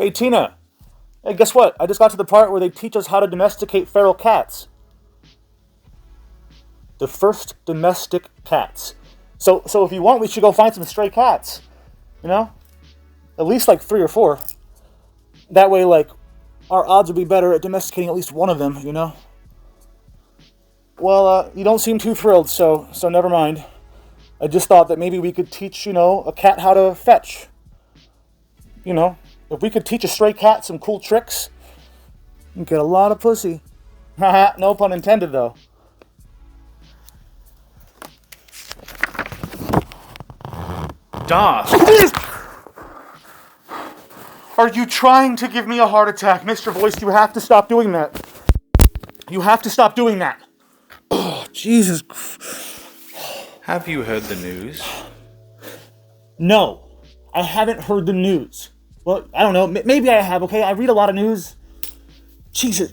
Hey, Tina. Hey, guess what? I just got to the part where they teach us how to domesticate feral cats. The first domestic cats. So if you want, we should go find some stray cats. You know? At least like 3 or 4. That way, like, our odds would be better at domesticating at least one of them, you know? Well, you don't seem too thrilled, so never mind. I just thought that maybe we could teach, a cat how to fetch. You know, if we could teach a stray cat some cool tricks, we'd get a lot of pussy. Haha, no pun intended, though. Darth! Are you trying to give me a heart attack? Mr. Voice, you have to stop doing that. You have to stop doing that. Oh, Jesus. Have you heard the news? No, I haven't heard the news. Well, I don't know. Maybe I have, okay? I read a lot of news. Jesus.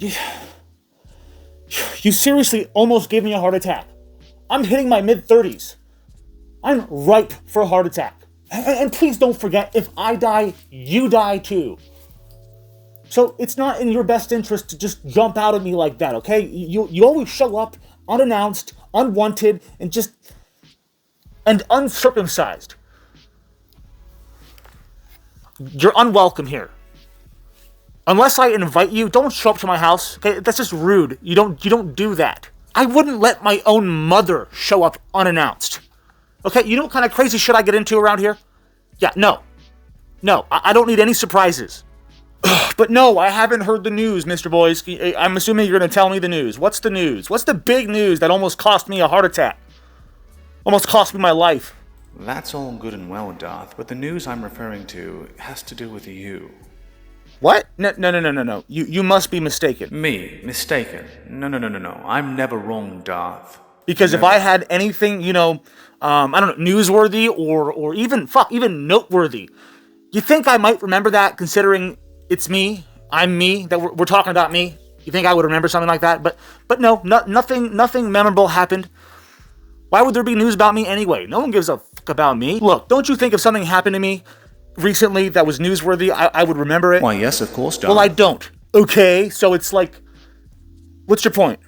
You seriously almost gave me a heart attack. I'm hitting my mid-30s. I'm ripe for a heart attack. And please don't forget, if I die, you die too. So it's not in your best interest to just jump out at me like that, okay? You always show up unannounced, unwanted, and uncircumcised. You're unwelcome here. Unless I invite you, don't show up to my house. Okay, that's just rude. You don't do that. I wouldn't let my own mother show up unannounced. Okay, you know what kind of crazy shit I get into around here? Yeah, no, I don't need any surprises. But no, I haven't heard the news, Mr. Boyce. I'm assuming you're going to tell me the news. What's the news? What's the big news that almost cost me a heart attack? Almost cost me my life. That's all good and well, Darth, but the news I'm referring to has to do with you. What? No. You must be mistaken. Me? Mistaken? No. I'm never wrong, Darth. Because if I had anything, I don't know, newsworthy or even noteworthy, you think I might remember that, considering it's me, I'm me, that we're talking about me? You think I would remember something like that? But no, nothing memorable happened. Why would there be news about me anyway? No one gives a fuck about me. Look, don't you think if something happened to me recently that was newsworthy, I would remember it? Why, yes, of course, Darth. Well, I don't. Okay, so it's like, what's your point?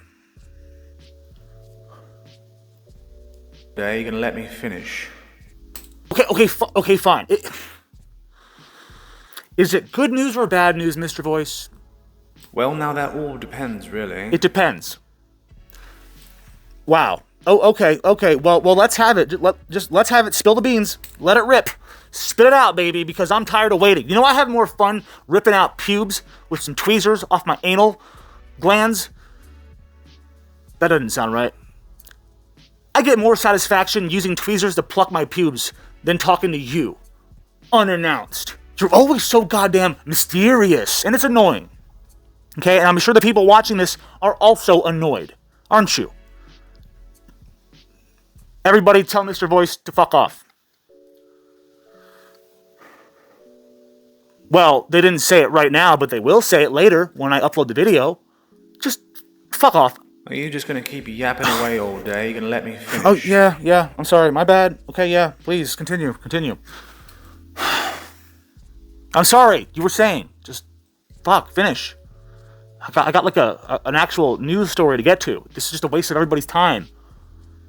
Are you gonna let me finish? Okay, fine. Is it good news or bad news, Mr. Voice? Well, now that all depends, really. It depends. Wow. Oh, okay. Well, let's have it. Let's have it. Spill the beans. Let it rip. Spit it out, baby, because I'm tired of waiting. You know, I have more fun ripping out pubes with some tweezers off my anal glands. That doesn't sound right. I get more satisfaction using tweezers to pluck my pubes than talking to you, unannounced. You're always so goddamn mysterious, and it's annoying. Okay, and I'm sure the people watching this are also annoyed, aren't you? Everybody tell Mr. Voice to fuck off. Well, they didn't say it right now, but they will say it later when I upload the video. Just fuck off. Are you just gonna keep yapping away all day? You gonna let me finish? Oh, yeah. I'm sorry. My bad. Okay, yeah. Please, continue. I'm sorry. You were saying. Just, finish. I got like an actual news story to get to. This is just a waste of everybody's time.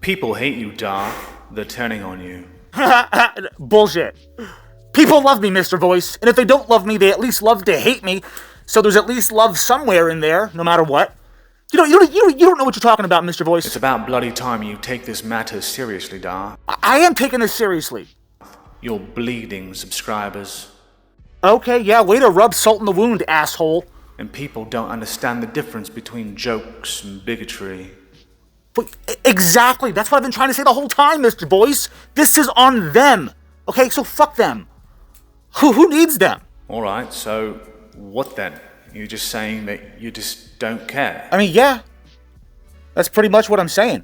People hate you, Darth. They're turning on you. Bullshit. People love me, Mr. Voice. And if they don't love me, they at least love to hate me. So there's at least love somewhere in there, no matter what. You don't know what you're talking about, Mr. Voice. It's about bloody time you take this matter seriously, Darth. I am taking this seriously. You're bleeding subscribers. Okay, yeah, way to rub salt in the wound, asshole. And people don't understand the difference between jokes and bigotry. But exactly, that's what I've been trying to say the whole time, Mr. Voice. This is on them. Okay, so fuck them. Who needs them? Alright, so what then? You're just saying that you just don't care? I mean, yeah. That's pretty much what I'm saying.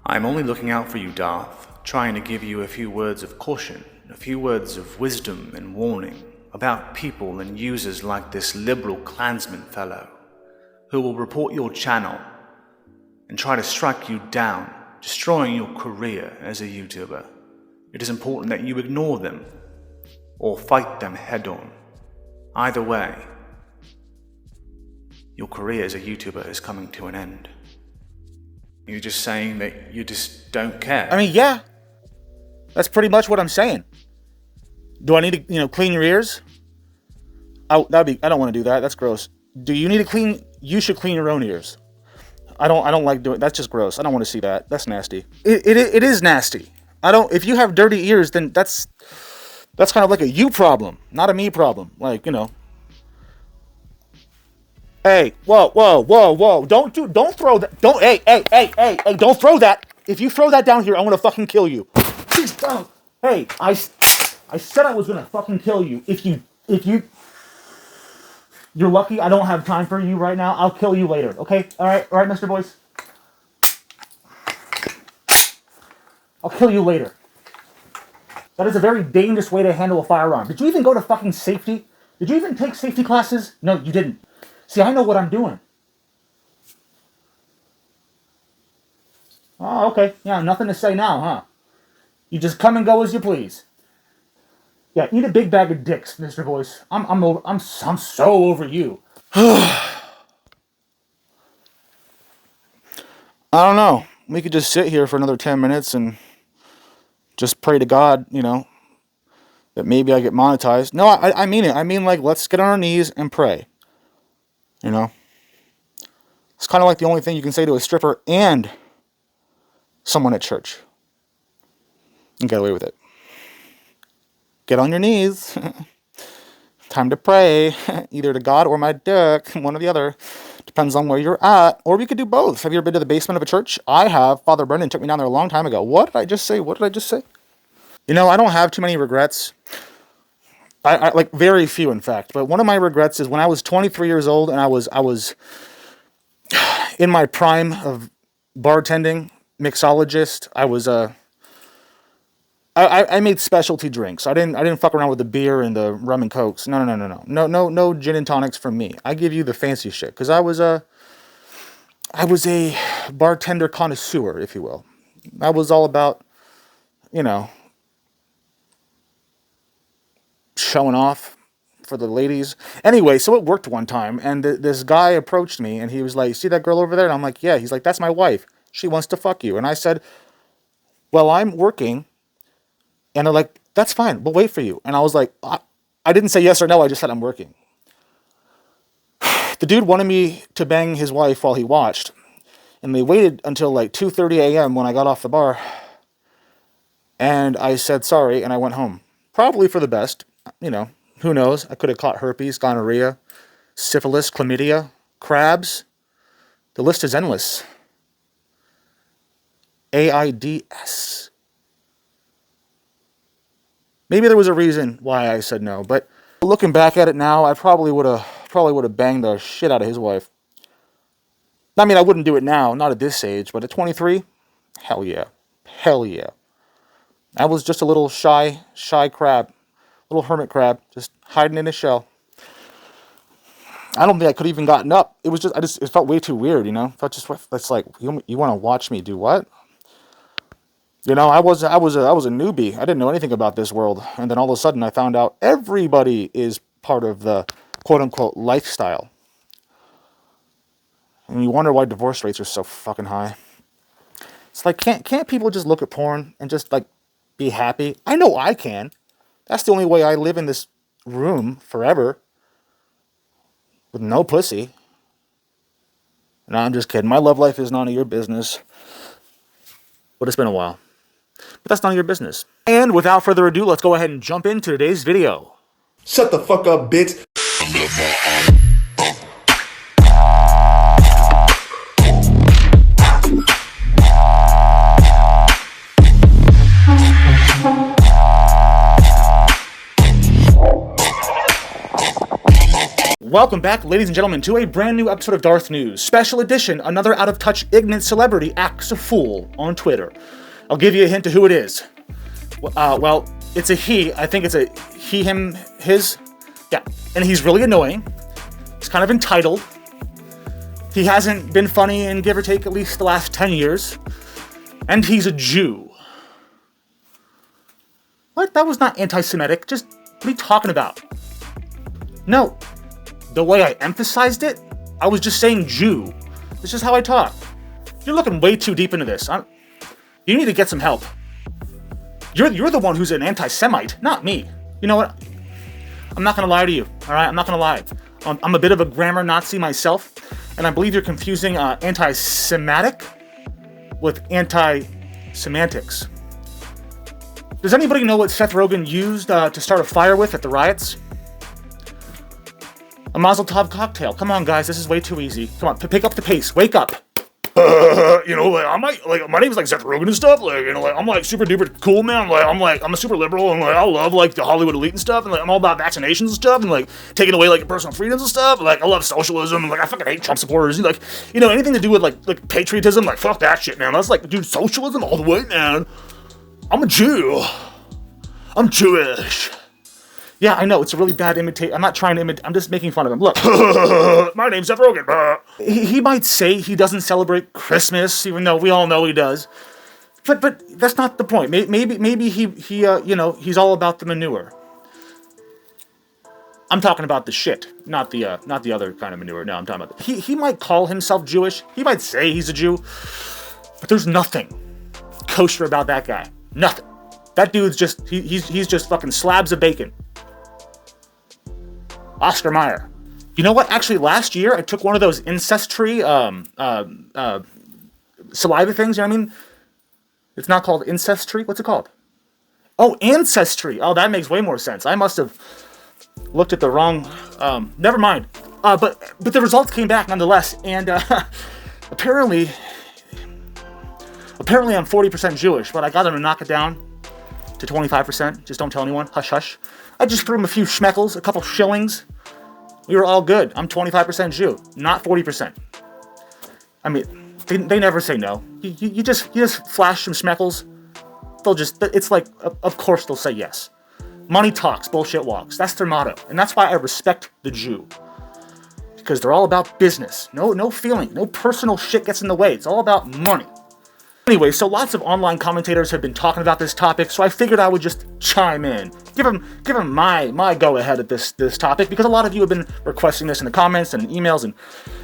I'm only looking out for you, Darth. Trying to give you a few words of caution, a few words of wisdom and warning about people and users like this liberal Klansman fellow who will report your channel and try to strike you down, destroying your career as a YouTuber. It is important that you ignore them or fight them head on. Either way, your career as a YouTuber is coming to an end. You're just saying that you just don't care. I mean, yeah. That's pretty much what I'm saying. Do I need to, clean your ears? I don't want to do that. That's gross. Do you need to clean? You should clean your own ears. I don't like doing. That's just gross. I don't want to see that. That's nasty. It is nasty. If you have dirty ears, then that's kind of like a you problem, not a me problem. Like, Hey, whoa. Don't throw that. Hey, don't throw that. If you throw that down here, I'm going to fucking kill you. Please don't. Hey, I said I was going to fucking kill you. If you're lucky I don't have time for you right now. I'll kill you later. Okay? All right, Mr. Boyce. I'll kill you later. That is a very dangerous way to handle a firearm. Did you even go to fucking safety? Did you even take safety classes? No, you didn't. See, I know what I'm doing. Oh, okay. Yeah, nothing to say now, huh? You just come and go as you please. Yeah, eat a big bag of dicks, Mr. Boyce. I'm so over you. I don't know. We could just sit here for another 10 minutes and just pray to God, that maybe I get monetized. No, I mean it. I mean, like, let's get on our knees and pray. It's kind of like the only thing you can say to a stripper and someone at church. And get away with it. Get on your knees. Time to pray. Either to God or my dick. One or the other. Depends on where you're at. Or we could do both. Have you ever been to the basement of a church? I have. Father Brendan took me down there a long time ago. What did I just say? I don't have too many regrets. I like very few, in fact. But one of my regrets is when I was 23 years old and I was in my prime of bartending, mixologist. I made specialty drinks. I didn't fuck around with the beer and the rum and cokes. No gin and tonics from me. I give you the fancy shit because I was a bartender connoisseur, if you will. I was all about, showing off for the ladies. Anyway, so it worked one time, and this guy approached me, and he was like, "See that girl over there?" And I'm like, "Yeah." He's like, "That's my wife. She wants to fuck you." And I said, "Well, I'm working." And they're like, "That's fine. We'll wait for you." And I was like, I didn't say yes or no. I just said I'm working. The dude wanted me to bang his wife while he watched. And they waited until like 2:30 a.m. when I got off the bar. And I said sorry, and I went home. Probably for the best. Who knows? I could have caught herpes, gonorrhea, syphilis, chlamydia, crabs. The list is endless. AIDS. Maybe there was a reason why I said no, but looking back at it now, I probably would have banged the shit out of his wife. I mean, I wouldn't do it now, not at this age, but at 23, hell yeah. I was just a little shy crab, little hermit crab, just hiding in a shell. I don't think I could have even gotten up. It was it felt way too weird, It's like, you want to watch me do what? I was a newbie. I didn't know anything about this world. And then all of a sudden I found out everybody is part of the quote unquote lifestyle. And you wonder why divorce rates are so fucking high. It's like, can't people just look at porn and just like be happy? I know I can. That's the only way I live in this room forever. With no pussy. No, I'm just kidding. My love life is none of your business. But it's been a while. But that's none of your business. And without further ado, let's go ahead and jump into today's video. Shut the fuck up, bitch. Welcome back, ladies and gentlemen, to a brand new episode of DarthNews. Special edition, another out-of-touch ignorant celebrity acts a fool on Twitter. I'll give you a hint to who it is. Well, it's a he. I think it's a he, him, his. Yeah, and he's really annoying. He's kind of entitled. He hasn't been funny in give or take at least the last 10 years. And he's a Jew. What? That was not anti-Semitic. Just, what are you talking about? No, the way I emphasized it, I was just saying Jew. This is how I talk. You're looking way too deep into this. You need to get some help. You're the one who's an anti-Semite, not me. You know what? I'm not gonna lie to you, all right? I'm not gonna lie. I'm a bit of a grammar Nazi myself, and I believe you're confusing anti-Semitic with anti-semantics. Does anybody know what Seth Rogen used to start a fire with at the riots? A Mazel Tov cocktail. Come on, guys, this is way too easy. Come on, pick up the pace. Wake up. My name is Seth Rogen and stuff. I'm super duper cool, man. I'm a super liberal, and I love the Hollywood elite and stuff, and I'm all about vaccinations and stuff, and taking away your personal freedoms and stuff. I love socialism, and I fucking hate Trump supporters. Anything to do with patriotism, fuck that shit, man. That's dude, socialism all the way, man. I'm a Jew. I'm Jewish. Yeah, I know, it's a really bad imitate. I'm not trying to imitate, I'm just making fun of him. Look, my name's Seth Rogen. He might say he doesn't celebrate Christmas, even though we all know he does. But that's not the point. Maybe he's all about the manure. I'm talking about the shit, not the other kind of manure. No, I'm talking about he might call himself Jewish. He might say he's a Jew, but there's nothing kosher about that guy. Nothing. That dude's just he's just fucking slabs of bacon. Oscar Mayer. You know what? Actually, last year I took one of those ancestry saliva things. You know what I mean? It's not called ancestry. What's it called? Oh, ancestry. Oh, that makes way more sense. I must have looked at the wrong. Never mind. But the results came back nonetheless, and apparently I'm 40% Jewish, but I got him to knock it down to 25%. Just don't tell anyone. Hush, hush. I just threw him a few schmeckles, a couple shillings. We were all good. I'm 25% Jew, not 40%. I mean, they never say no. You just flash some schmeckles. It's of course they'll say yes. Money talks, bullshit walks. That's their motto. And that's why I respect the Jew. Because they're all about business. No feeling, no personal shit gets in the way. It's all about money. Anyway, so lots of online commentators have been talking about this topic, so I figured I would just chime in, give them my go-ahead at this topic, because a lot of you have been requesting this in the comments and emails, and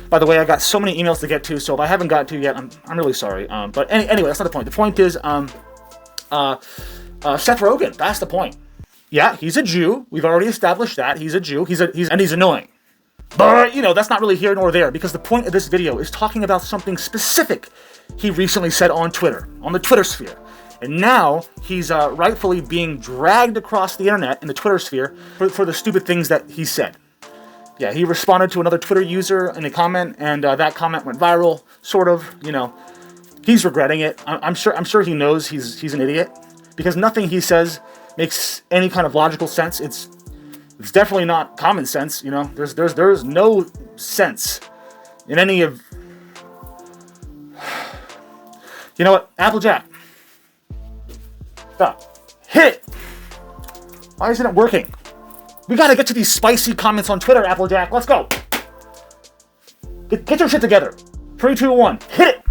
by the way, I got so many emails to get to, so if I haven't got to yet, I'm really sorry. But anyway, that's not the point. The point is, Seth Rogen. That's the point. Yeah, he's a Jew. We've already established that he's a Jew. He's annoying. But that's not really here nor there, because the point of this video is talking about something specific he recently said on Twitter, on the Twitter sphere. And now he's rightfully being dragged across the internet in the Twitter sphere for the stupid things that he said. Yeah, he responded to another Twitter user in a comment, and that comment went viral, sort of. He's regretting it. I'm sure he knows he's an idiot, because nothing he says makes any kind of logical sense. It's definitely not common sense. There's no sense in any of. You know what? Applejack. Stop. Hit it! Why isn't it working? We gotta get to these spicy comments on Twitter, Applejack. Let's go. Get your shit together. 3, 2, 1. Hit it!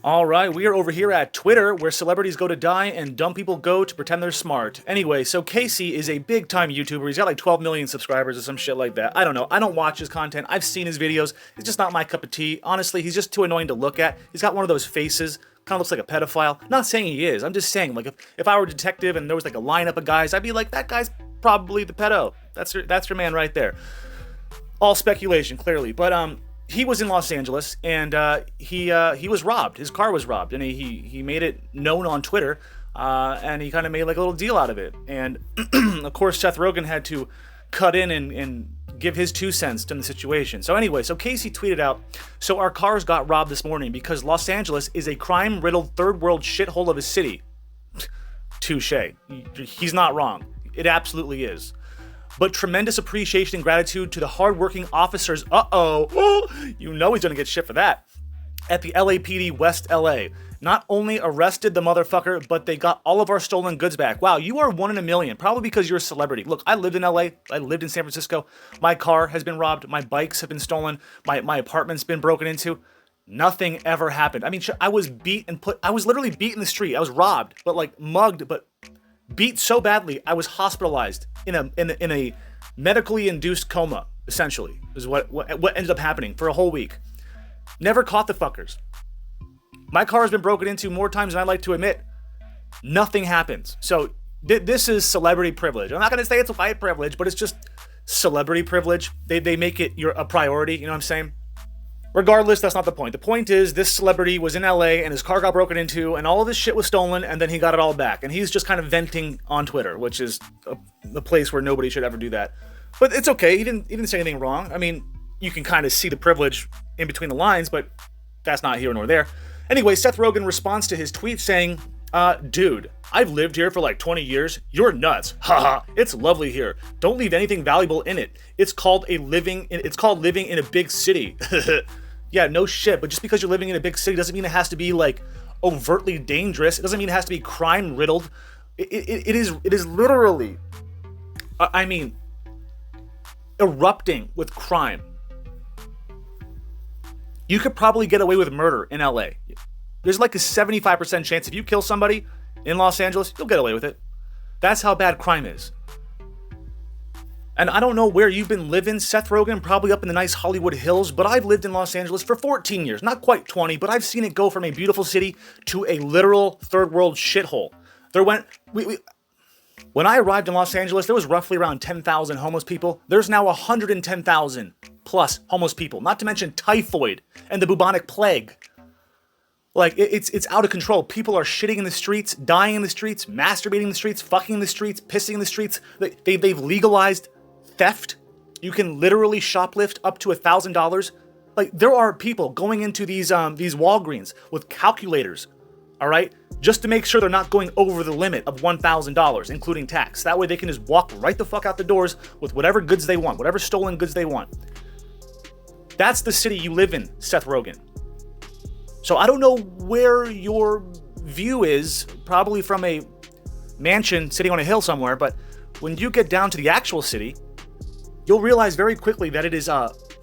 Alright, we are over here at Twitter, where celebrities go to die and dumb people go to pretend they're smart. Anyway, so Casey is a big-time YouTuber. He's got 12 million subscribers or some shit like that. I don't know. I don't watch his content. I've seen his videos. It's just not my cup of tea. Honestly, he's just too annoying to look at. He's got one of those faces. Kind of looks like a pedophile. Not saying he is. I'm just saying, if I were a detective and there was a lineup of guys, I'd be like, that guy's probably the pedo. That's your man right there. All speculation, clearly. But, he was in Los Angeles, and he was robbed. His car was robbed, and he made it known on Twitter, and he kind of made a little deal out of it. And of course, Seth Rogen had to cut in and give his 2 cents to the situation. So anyway, so Casey tweeted out, "So our cars got robbed this morning because Los Angeles is a crime-riddled third world shithole of a city." Touche. He's not wrong. It absolutely is. But tremendous appreciation and gratitude to the hardworking officers, you know he's gonna get shit for that, at the LAPD West LA. Not only arrested the motherfucker, but they got all of our stolen goods back. Wow, you are 1 in a million, probably because you're a celebrity. Look, I lived in LA, I lived in San Francisco, my car has been robbed, my bikes have been stolen, my apartment's been broken into. Nothing ever happened. I mean, I was beat and I was literally beat in the street. I was robbed, but mugged, but beat so badly I was hospitalized in a medically induced coma. Essentially, is what ended up happening for a whole week. Never caught the fuckers. My car has been broken into more times than I'd like to admit. Nothing happens. So this is celebrity privilege. I'm not going to say it's white privilege, but it's just celebrity privilege. They make it a priority. You know what I'm saying? Regardless, that's not the point. The point is this celebrity was in LA and his car got broken into and all of his shit was stolen and then he got it all back. And he's just kind of venting on Twitter, which is a place where nobody should ever do that. But it's okay. He didn't say anything wrong. I mean, you can kind of see the privilege in between the lines, but that's not here nor there. Anyway, Seth Rogen responds to his tweet saying, dude, I've lived here for like 20 years. You're nuts. Haha. It's lovely here. Don't leave anything valuable in it. It's called living in a big city. Yeah, no shit. But just because you're living in a big city doesn't mean it has to be like overtly dangerous. It doesn't mean it has to be crime riddled. It is literally, I mean, erupting with crime. You could probably get away with murder in LA. There's like a 75% chance if you kill somebody in Los Angeles, you'll get away with it. That's how bad crime is. And I don't know where you've been living, Seth Rogen, probably up in the nice Hollywood Hills, but I've lived in Los Angeles for 14 years, not quite 20, but I've seen it go from a beautiful city to a literal third world shithole. When I arrived in Los Angeles, there was roughly around 10,000 homeless people. There's now 110,000 plus homeless people, not to mention typhoid and the bubonic plague. Like, it's out of control. People are shitting in the streets, dying in the streets, masturbating in the streets, fucking in the streets, pissing in the streets. They've legalized theft. You can literally shoplift up to $1,000. Like, there are people going into these Walgreens with calculators, all right, just to make sure they're not going over the limit of $1,000, including tax. That way they can just walk right the fuck out the doors with whatever goods they want, whatever stolen goods they want. That's the city you live in, Seth Rogen. So I don't know where your view is, probably from a mansion sitting on a hill somewhere, but when you get down to the actual city, you'll realize very quickly that it is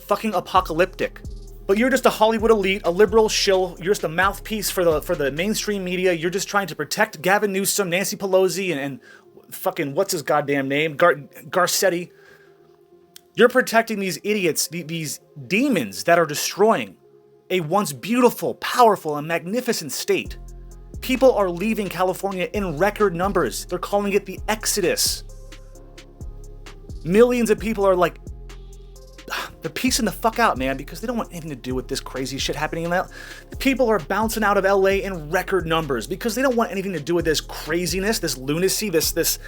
fucking apocalyptic. But you're just a Hollywood elite, a liberal shill. You're just a mouthpiece for the mainstream media. You're just trying to protect Gavin Newsom, Nancy Pelosi, and fucking what's his goddamn name, Garcetti. You're protecting these idiots, these demons that are destroying a once beautiful, powerful, and magnificent state. People are leaving California in record numbers. They're calling it the Exodus. Millions of people are like, they're piecing the fuck out, man, because they don't want anything to do with this crazy shit happening in LA. People are bouncing out of LA in record numbers because they don't want anything to do with this craziness, this lunacy, this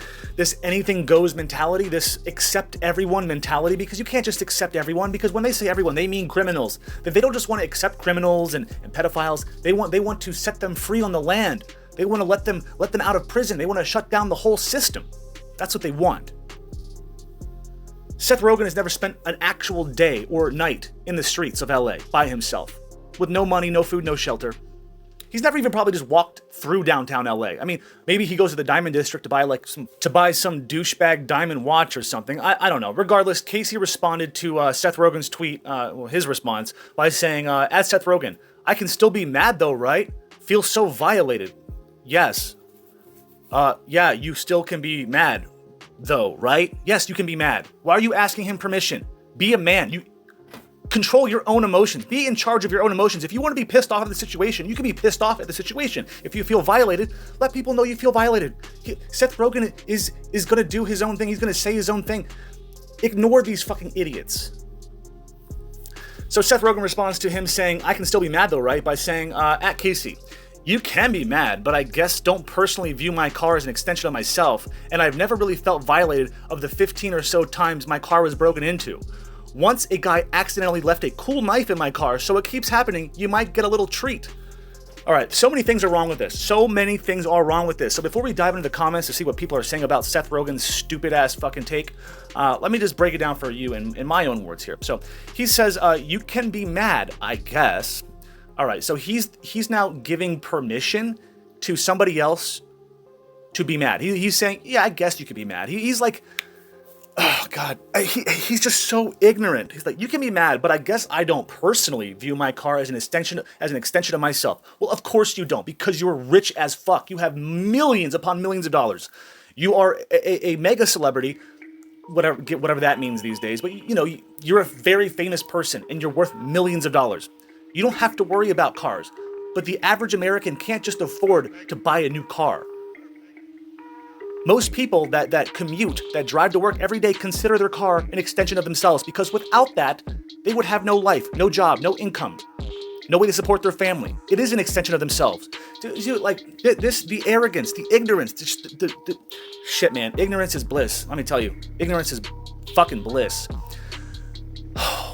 anything goes mentality, this accept everyone mentality, because you can't just accept everyone, because when they say everyone, they mean criminals. They don't just want to accept criminals and pedophiles. They want to set them free on the land. They want to let them out of prison. They want to shut down the whole system. That's what they want. Seth Rogen has never spent an actual day or night in the streets of LA by himself, with no money, no food, no shelter. He's never even probably just walked through downtown LA. I mean, maybe he goes to the Diamond District to buy some douchebag diamond watch or something. I don't know. Regardless, Casey responded to Seth Rogen's tweet, his response, by saying, as Seth Rogen, I can still be mad though, right? Feel so violated. Yes. Yeah, you still can be mad. Though, right? Yes, you can be mad. Why are you asking him permission? Be a man. You control your own emotions. Be in charge of your own emotions. If you want to be pissed off at the situation, you can be pissed off at the situation. If you feel violated, let people know you feel violated. Seth Rogen is going to do his own thing. He's going to say his own thing. Ignore these fucking idiots. So Seth Rogen responds to him saying, I can still be mad though, right? By saying, at Casey, you can be mad, but I guess don't personally view my car as an extension of myself, and I've never really felt violated of the 15 or so times my car was broken into. Once a guy accidentally left a cool knife in my car, so it keeps happening, you might get a little treat. Alright, so many things are wrong with this. So many things are wrong with this. So before we dive into the comments to see what people are saying about Seth Rogen's stupid ass fucking take, let me just break it down for you in my own words here. So he says, you can be mad, I guess. All right, so he's now giving permission to somebody else to be mad. He's saying, yeah, I guess you could be mad. He's like, oh God, he's just so ignorant. He's like, you can be mad, but I guess I don't personally view my car as an extension of myself. Well, of course you don't, because you're rich as fuck. You have millions upon millions of dollars. You are a mega celebrity, whatever that means these days, but you're a very famous person and you're worth millions of dollars. You don't have to worry about cars, but the average American can't just afford to buy a new car. Most people that commute, that drive to work every day, consider their car an extension of themselves, because without that, they would have no life, no job, no income, no way to support their family. It is an extension of themselves. Dude, like the arrogance, the ignorance, the shit, man. Ignorance is bliss. Let me tell you, ignorance is fucking bliss.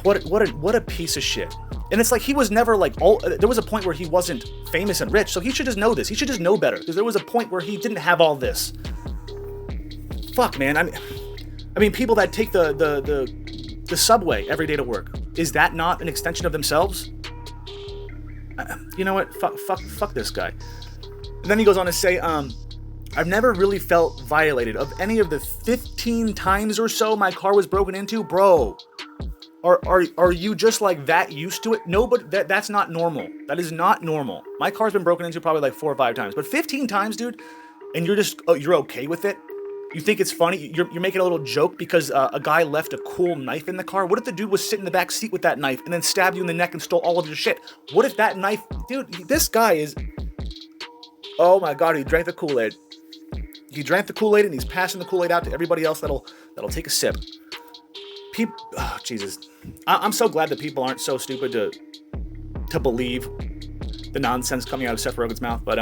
What a piece of shit. And it's like he was never like, there was a point where he wasn't famous and rich, so he should just know this. He should just know better, because there was a point where he didn't have all this. Fuck, man. I mean, people that take the subway every day to work, is that not an extension of themselves? You know what? Fuck this guy. And then he goes on to say, I've never really felt violated. Of any of the 15 times or so my car was broken into, bro, are you just like that used to it? No, but that's not normal. That is not normal. My car's been broken into probably like 4 or 5 times, but 15 times, dude, and you're okay with it? You think it's funny? You're making a little joke because a guy left a cool knife in the car? What if the dude was sitting in the back seat with that knife and then stabbed you in the neck and stole all of your shit? What if that knife... Dude, this guy is... Oh my God, he drank the Kool-Aid. He drank the Kool-Aid and he's passing the Kool-Aid out to everybody else that'll take a sip. Oh, Jesus. I'm so glad that people aren't so stupid to believe the nonsense coming out of Seth Rogen's mouth, but...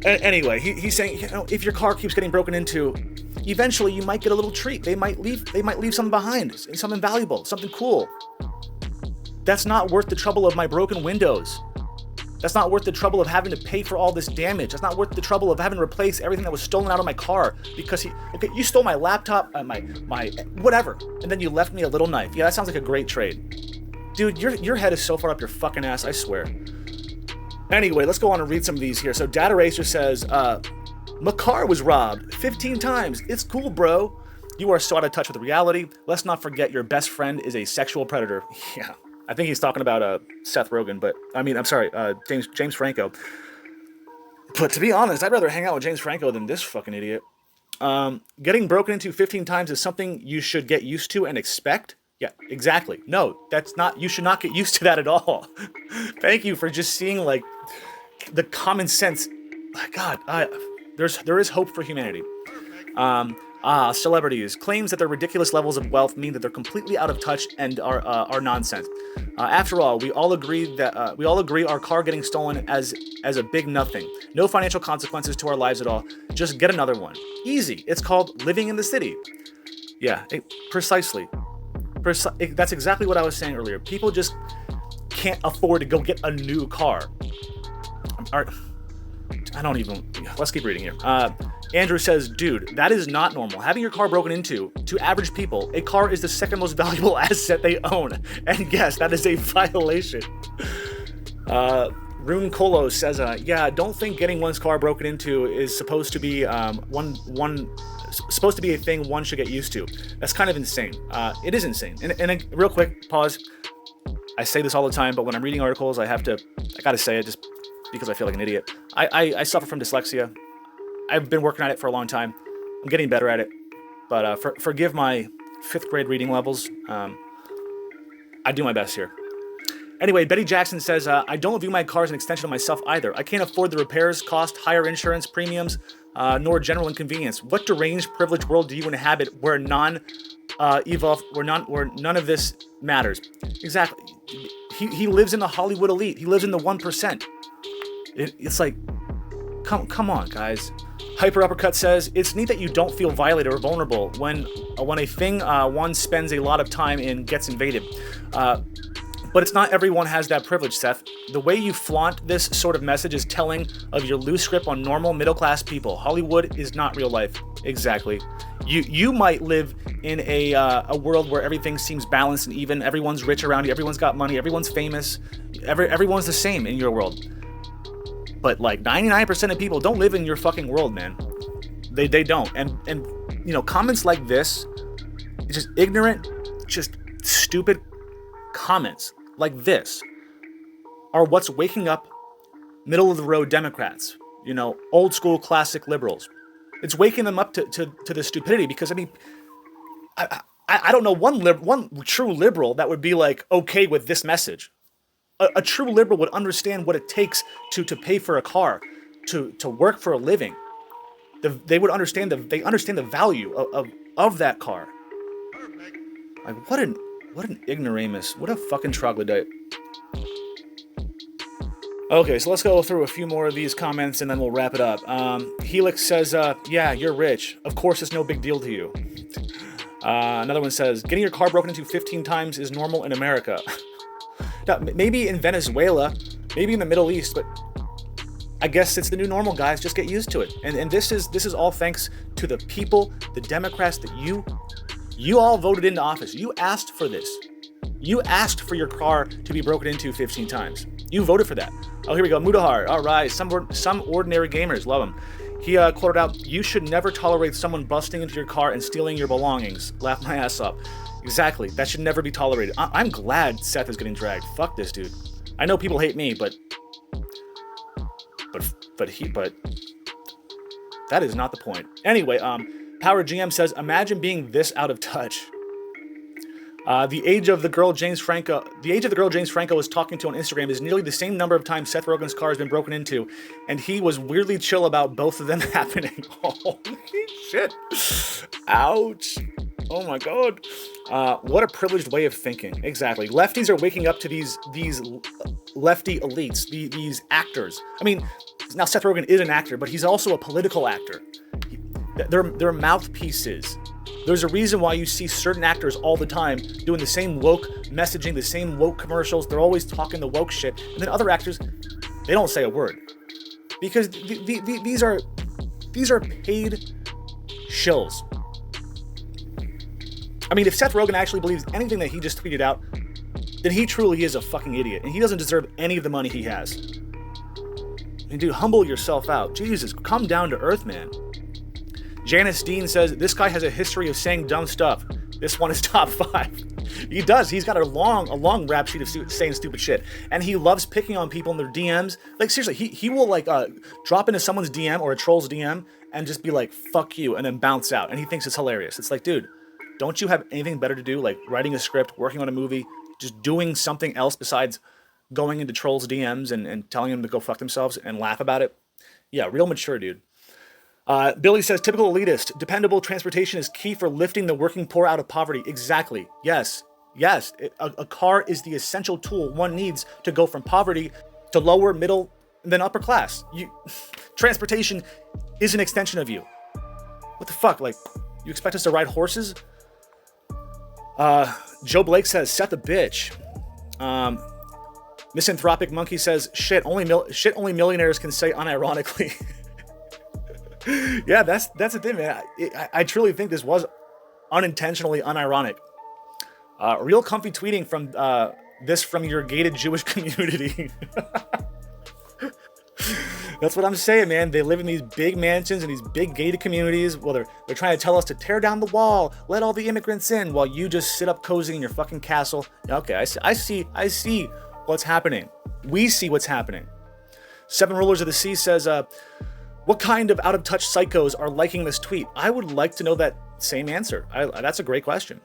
Anyway, he's saying, if your car keeps getting broken into, eventually you might get a little treat. They might leave something behind, something valuable, something cool. That's not worth the trouble of my broken windows. That's not worth the trouble of having to pay for all this damage. That's not worth the trouble of having to replace everything that was stolen out of my car because you stole my laptop, my whatever, and then you left me a little knife. Yeah, that sounds like a great trade. Dude, your head is so far up your fucking ass, I swear. Anyway, let's go on and read some of these here. So Data Racer says, my car was robbed 15 times. It's cool, bro. You are so out of touch with reality. Let's not forget your best friend is a sexual predator. Yeah, I think he's talking about Seth Rogen, but I'm sorry, James Franco. But to be honest, I'd rather hang out with James Franco than this fucking idiot. Getting broken into 15 times is something you should get used to and expect. Yeah, exactly. No, you should not get used to that at all. Thank you for just seeing like the common sense. God, there is hope for humanity. Celebrities claims that their ridiculous levels of wealth mean that they're completely out of touch and are nonsense. After all, we all agree our car getting stolen as a big nothing. No financial consequences to our lives at all. Just get another one. Easy. It's called living in the city. Yeah, precisely. That's exactly what I was saying earlier. People just can't afford to go get a new car. Let's keep reading here. Andrew says, dude, that is not normal. Having your car broken into, to average people, a car is the second most valuable asset they own. And yes, that is a violation. Rune Kolo says, yeah, don't think getting one's car broken into is supposed to be supposed to be a thing one should get used to. That's kind of insane. It is insane. And real quick, pause. I say this all the time, but when I'm reading articles, I gotta say it just because I feel like an idiot. I suffer from dyslexia. I've been working at it for a long time. I'm getting better at it. But forgive my 5th grade reading levels. I do my best here. Anyway, Betty Jackson says, I don't view my car as an extension of myself either. I can't afford the repairs, cost, higher insurance premiums, nor general inconvenience. What deranged, privileged world do you inhabit where none of this matters? Exactly. He lives in the Hollywood elite. He lives in the 1%. It's like, come on, guys. Hyper Uppercut says, it's neat that you don't feel violated or vulnerable when a thing one spends a lot of time in gets invaded. But it's not everyone has that privilege, Seth. The way you flaunt this sort of message is telling of your loose grip on normal middle-class people. Hollywood is not real life. Exactly. You might live in a world where everything seems balanced and even. Everyone's rich around you. Everyone's got money. Everyone's famous. Everyone's the same in your world. But like 99% of people don't live in your fucking world, man. They don't. And comments like this, just ignorant, just stupid comments like this are what's waking up middle of the road Democrats, old school classic liberals. It's waking them up to the stupidity, because, I mean, I don't know one true liberal that would be like okay with this message. A true liberal would understand what it takes to pay for a car, to work for a living. They would understand the value of that car. Like, what an ignoramus. What a fucking troglodyte. Okay, so let's go through a few more of these comments and then we'll wrap it up. Helix says, yeah, you're rich. Of course it's no big deal to you. Another one says, getting your car broken into 15 times is normal in America. Now, maybe in Venezuela, maybe in the Middle East, but I guess it's the new normal, guys. Just get used to it. And this is all thanks to the people, the Democrats that you all voted into office. You asked for this. You asked for your car to be broken into 15 times. You voted for that. Oh, here we go. Mudahar. All right. Some ordinary gamers. Love him. He quoted out, you should never tolerate someone busting into your car and stealing your belongings. Laugh my ass off. Exactly. That should never be tolerated. I'm glad Seth is getting dragged. Fuck this dude. I know people hate me, but that is not the point. Anyway, Power GM says, imagine being this out of touch. The age of the girl James Franco was talking to on Instagram is nearly the same number of times Seth Rogen's car has been broken into, and he was weirdly chill about both of them happening. Holy shit. Ouch. Oh my god. What a privileged way of thinking. Exactly. Lefties are waking up to these lefty elites, these actors. I mean, now Seth Rogen is an actor, but he's also a political actor. They're mouthpieces. There's a reason why you see certain actors all the time doing the same woke messaging, the same woke commercials. They're always talking the woke shit. And then other actors, they don't say a word. Because these are paid shills. I mean, if Seth Rogen actually believes anything that he just tweeted out, then he truly is a fucking idiot. And he doesn't deserve any of the money he has. And dude, humble yourself out. Jesus, come down to earth, man. Janice Dean says, this guy has a history of saying dumb stuff. This one is top 5. He does. He's got a long rap sheet of saying stupid shit. And he loves picking on people in their DMs. Like, seriously, he will, like, drop into someone's DM or a troll's DM and just be like, fuck you, and then bounce out. And he thinks it's hilarious. It's like, dude, don't you have anything better to do? Like, writing a script, working on a movie, just doing something else besides going into trolls' DMs and telling them to go fuck themselves and laugh about it? Yeah, real mature, dude. Billy says, typical elitist. Dependable transportation is key for lifting the working poor out of poverty. Exactly. Yes. A car is the essential tool one needs to go from poverty to lower, middle, and then upper class. Transportation is an extension of you. What the fuck? Like, you expect us to ride horses? Joe Blake says, Seth a bitch. Misanthropic Monkey says, shit only millionaires can say unironically. Yeah, that's the thing, man. I truly think this was unintentionally unironic. Real comfy tweeting from this from your gated Jewish community. That's what I'm saying, man. They live in these big mansions and these big gated communities. Well, they're trying to tell us to tear down the wall, let all the immigrants in, while you just sit up cozy in your fucking castle. Okay, I see what's happening. We see what's happening. Seven Rulers of the Sea says, what kind of out-of-touch psychos are liking this tweet? I would like to know that same answer. That's a great question.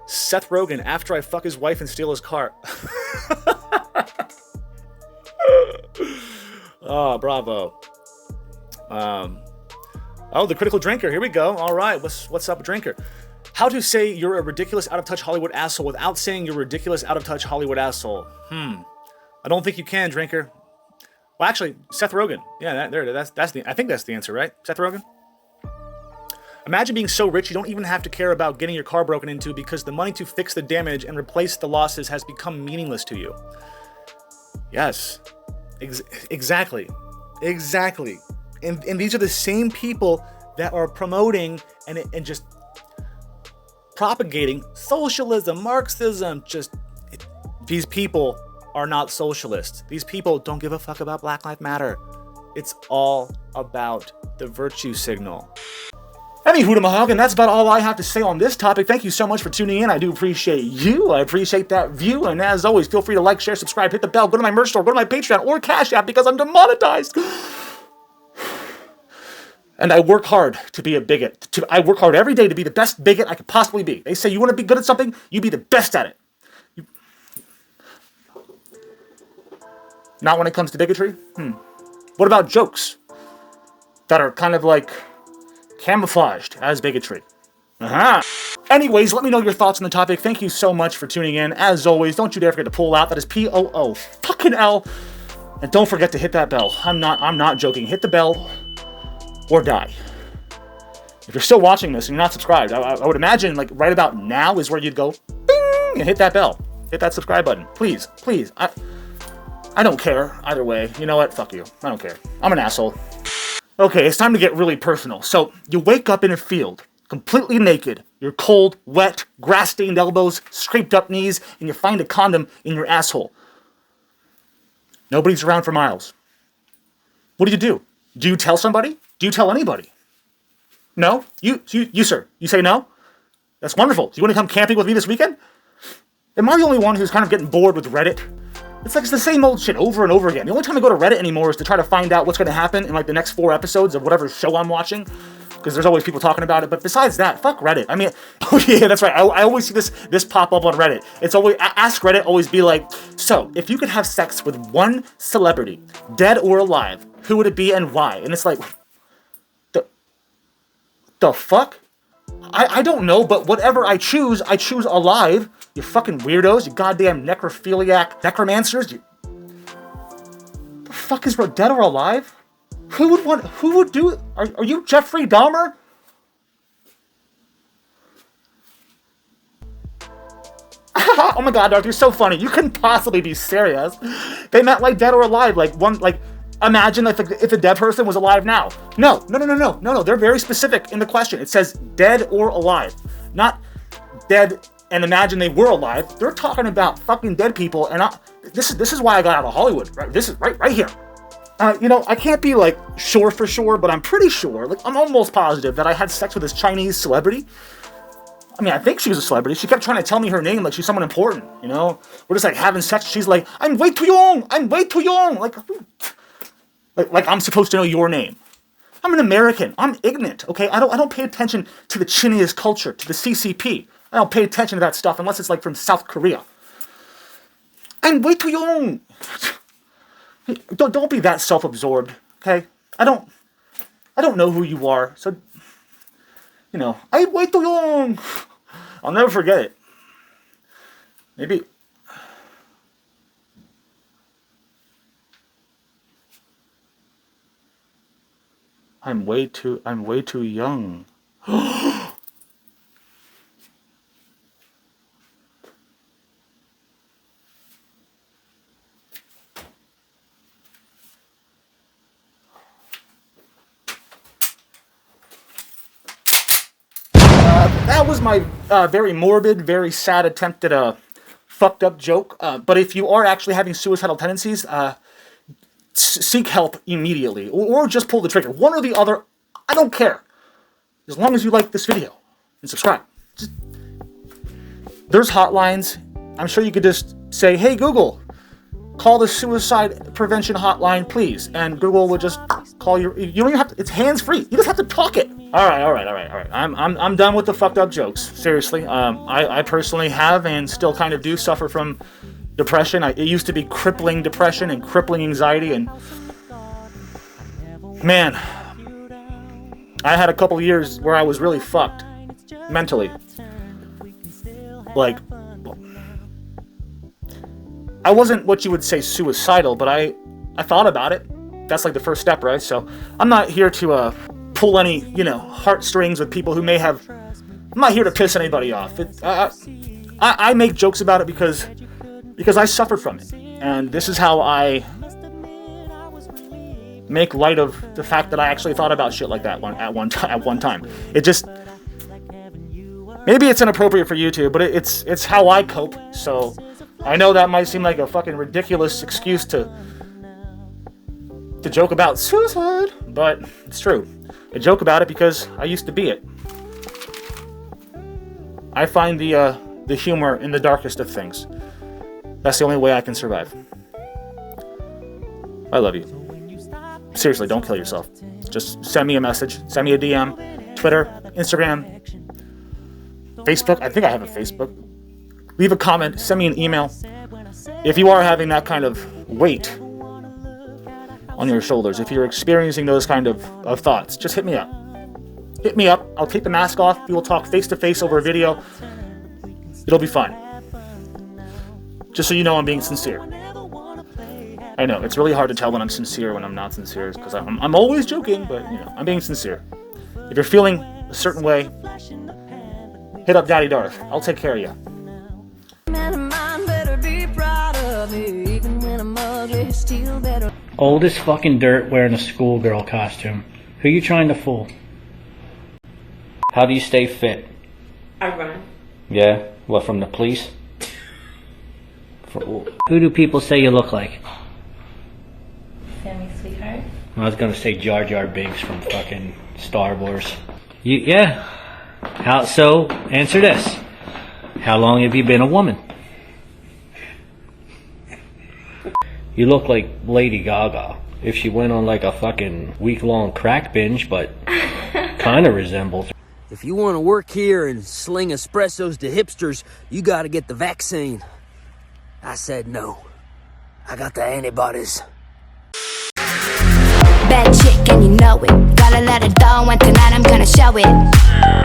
Seth Rogen, after I fuck his wife and steal his car. Oh, bravo. Oh, the critical drinker. Here we go. All right. What's up, drinker? How to say you're a ridiculous out-of-touch Hollywood asshole without saying you're a ridiculous out-of-touch Hollywood asshole. I don't think you can, drinker. Well, actually, Seth Rogen. Yeah, I think that's the answer, right? Seth Rogen? Imagine being so rich you don't even have to care about getting your car broken into because the money to fix the damage and replace the losses has become meaningless to you. Yes. Exactly. And these are the same people that are promoting and just propagating socialism, Marxism. These people are not socialists. These people don't give a fuck about Black Lives Matter. It's all about the virtue signal. Anywho, Mahogan, that's about all I have to say on this topic. Thank you so much for tuning in. I do appreciate you. I appreciate that view. And as always, feel free to like, share, subscribe, hit the bell, go to my merch store, go to my Patreon or Cash App because I'm demonetized. And I work hard to be a bigot. I work hard every day to be the best bigot I could possibly be. They say you want to be good at something, you be the best at it. Not when it comes to bigotry? What about jokes that are kind of like camouflaged as bigotry? Anyways, let me know your thoughts on the topic. Thank you so much for tuning in. As always, don't you dare forget to pull out. That is POO fucking L. And don't forget to hit that bell. I'm not joking. Hit the bell or die. If you're still watching this and you're not subscribed, I would imagine like right about now is where you'd go bing and hit that bell. Hit that subscribe button. Please. I don't care either way. You know what? Fuck you. I don't care. I'm an asshole. Okay, it's time to get really personal. So, you wake up in a field, completely naked. You're cold, wet, grass-stained elbows, scraped up knees, and you find a condom in your asshole. Nobody's around for miles. What do? Do you tell somebody? Do you tell anybody? No? You sir. You say no? That's wonderful. Do you want to come camping with me this weekend? Am I the only one who's kind of getting bored with Reddit? It's the same old shit over and over again. The only time I go to Reddit anymore is to try to find out what's going to happen in like the next 4 episodes of whatever show I'm watching, because there's always people talking about it. But besides that, fuck Reddit. I mean, oh yeah, that's right. I always see this pop up on Reddit. It's always Ask Reddit always be like, so if you could have sex with one celebrity, dead or alive, who would it be and why? And it's like, the fuck? I don't know, but whatever I choose alive. You fucking weirdos, you goddamn necrophiliac necromancers. The fuck is dead or alive? Who would do it? Are you Jeffrey Dahmer? Oh my god, Darth, you're so funny. You couldn't possibly be serious. They meant like dead or alive, imagine if a dead person was alive now. No. They're very specific in the question. It says dead or alive, not dead and imagine they were alive. They're talking about fucking dead people, and this is why I got out of Hollywood. Right, this is right here. I can't be like sure for sure, but I'm pretty sure. Like I'm almost positive that I had sex with this Chinese celebrity. I mean, I think she was a celebrity. She kept trying to tell me her name like she's someone important. We're just like having sex. She's like, I'm way too young. Like I'm supposed to know your name. I'm an American. I'm ignorant. Okay, I don't pay attention to the Chinese culture, to the CCP. I don't pay attention to that stuff unless it's like from South Korea. I'm way too young. Don't be that self-absorbed, okay? I don't know who you are, so I'm way too young. I'll never forget it. Maybe I'm way too young. That was my very morbid, very sad attempt at a fucked up joke. But if you are actually having suicidal tendencies, seek help immediately. Or just pull the trigger. One or the other, I don't care. As long as you like this video and subscribe. There's hotlines. I'm sure you could just say, hey Google, call the suicide prevention hotline, please. And Google will just call you don't even have to, it's hands-free. You just have to talk it. All right. I'm done with the fucked up jokes. Seriously. I personally have and still kind of do suffer from depression. It used to be crippling depression and crippling anxiety, and man, I had a couple years where I was really fucked mentally. Like, I wasn't what you would say suicidal, but I thought about it. That's like the first step, right? So I'm not here to pull any, heartstrings with people who may have. I'm not here to piss anybody off. I make jokes about it because I suffered from it, and this is how I make light of the fact that I actually thought about shit like that at one time. It just maybe it's inappropriate for YouTube, but it's how I cope. So I know that might seem like a fucking ridiculous excuse to joke about suicide, but it's true. I joke about it because I used to be it. I find the humor in the darkest of things. That's the only way I can survive. I love you. Seriously, don't kill yourself. just send me a message, send me a DM, Twitter, Instagram, Facebook. I think I have a Facebook. Leave a comment, send me an email. If you are having that kind of weight on your shoulders, if you're experiencing those kind of thoughts, just hit me up. Hit me up. I'll take the mask off. We will talk face to face over a video. It'll be fun. Just so you know I'm being sincere. I know, it's really hard to tell when I'm sincere when I'm not sincere, because I'm always joking, but, you know, I'm being sincere. If you're feeling a certain way, hit up Daddy Darth. I'll take care of you. Old as fucking dirt wearing a schoolgirl costume. Who you trying to fool? How do you stay fit? I run. Yeah? What, from the police? Who do people say you look like? Sammy, sweetheart. I was gonna say Jar Jar Binks from fucking Star Wars. Yeah. So, answer this. How long have you been a woman? You look like Lady Gaga. If she went on like a fucking week-long crack binge, but kinda resembles. If you want to work here and sling espressos to hipsters, you gotta get the vaccine. I said no. I got the antibodies. Bad chick and you know it. Gotta let it go and tonight I'm gonna show it.